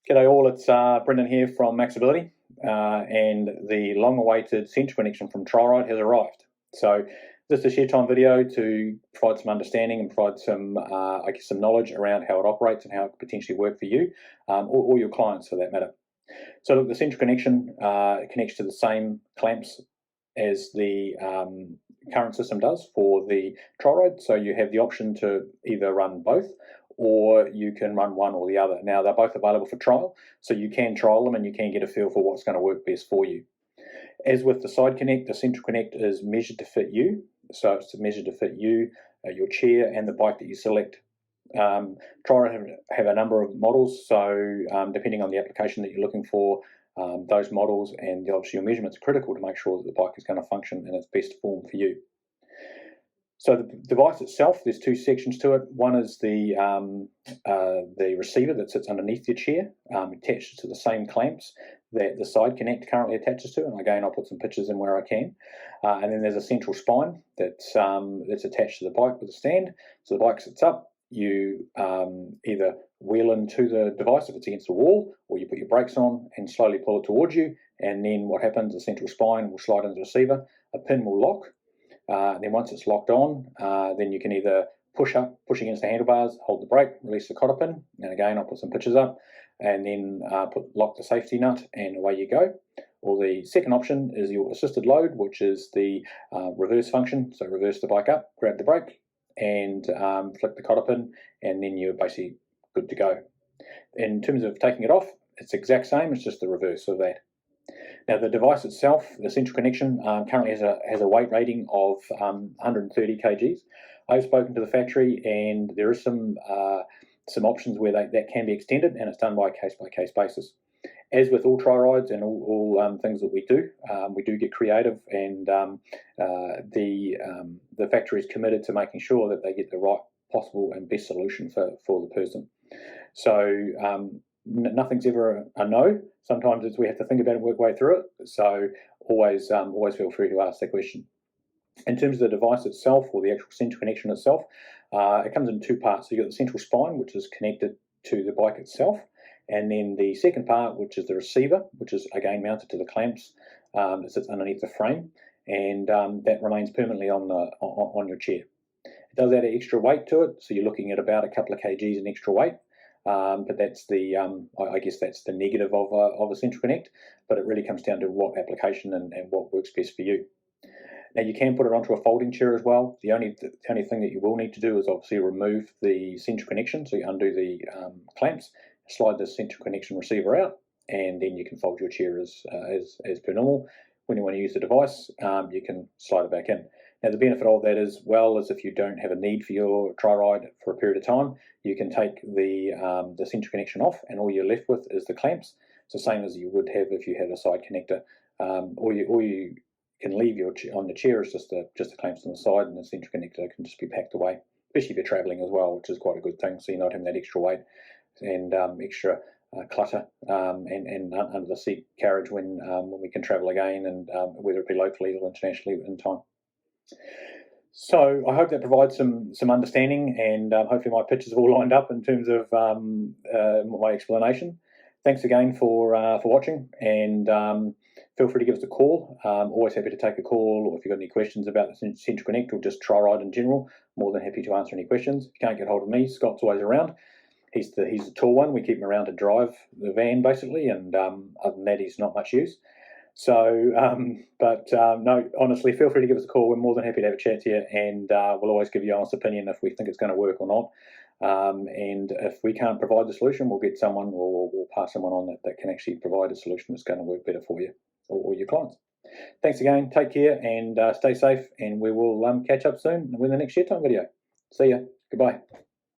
G'day all, it's Brendan here from MaxAbility, and the long-awaited central connection from Triride has arrived. So this is a share time video to provide some understanding and provide some, some knowledge around how it operates and how it could potentially work for you or your clients for that matter. So look, the central connection connects to the same clamps as the current system does for the Triride. So you have the option to either run both, or you can run one or the other. Now, they're both available for trial, so you can trial them and you can get a feel for what's going to work best for you. As with the side connect, the central connect is measured to fit you. So it's measured to fit you, your chair, and the bike that you select. Triride have a number of models, so depending on the application that you're looking for, those models and obviously your measurements are critical to make sure that the bike is going to function in its best form for you. So the device itself, there's two sections to it. One is the receiver that sits underneath your chair, attached to the same clamps that the side connect currently attaches to. And again, I'll put some pictures in where I can. And then there's a central spine that's attached to the bike with a stand. So the bike sits up. You either wheel into the device if it's against the wall, or you put your brakes on and slowly pull it towards you. And then what happens, the central spine will slide into the receiver. A pin will lock. Then once it's locked on, then you can either push against the handlebars, hold the brake, release the cotter pin, and again I'll put some pictures up, and then lock the safety nut, and away you go. Or the second option is your assisted load, which is the reverse function. So reverse the bike up, grab the brake, and flick the cotter pin, and then you're basically good to go. In terms of taking it off, it's the exact same, it's just the reverse of that. Now the device itself, the central connection, currently has a weight rating of 130 kgs. I've spoken to the factory, and there is some options where that can be extended, and it's done by a case-by-case basis. As with all Trirides and all things that we do get creative, and the factory is committed to making sure that they get the right possible and best solution for the person. So nothing's ever a no. Sometimes we have to think about it and work way through it. So always feel free to ask that question. In terms of the device itself, or the actual central connection itself, it comes in two parts. So you've got the central spine, which is connected to the bike itself, and then the second part, which is the receiver, which is again mounted to the clamps that sits underneath the frame, and that remains permanently on your chair. It does add extra weight to it, so you're looking at about a couple of kgs in extra weight. But that's the I guess that's the negative of a central connect. But it really comes down to what application and what works best for you. Now you can put it onto a folding chair as well. The only thing that you will need to do is obviously remove the central connection. So you undo the clamps, slide the central connection receiver out, and then you can fold your chair as per normal. When you want to use the device, you can slide it back in. Now the benefit of that is, well, is if you don't have a need for your Triride for a period of time, you can take the central connection off, and all you're left with is the clamps. It's the same as you would have if you had a side connector. All you can leave on the chair is just the clamps on the side, and the central connector can just be packed away, especially if you're travelling as well, which is quite a good thing. So you're not having that extra weight and extra clutter and under the seat carriage when we can travel again, and whether it be locally or internationally in time. So I hope that provides some understanding, and hopefully my pictures have all lined up in terms of my explanation. Thanks again for watching, and feel free to give us a call. Always happy to take a call, or if you've got any questions about the Central Connect or just Triride in general, more than happy to answer any questions. If you can't get hold of me, Scott's always around. He's the tall one. We keep him around to drive the van basically, and other than that, he's not much use. So, no, honestly, feel free to give us a call. We're more than happy to have a chat here, and we'll always give you an honest opinion if we think it's going to work or not. And if we can't provide the solution, we'll get someone, or we'll pass someone on that can actually provide a solution that's going to work better for you or your clients. Thanks again. Take care and stay safe, and we will catch up soon with the next share time video. See ya. Goodbye.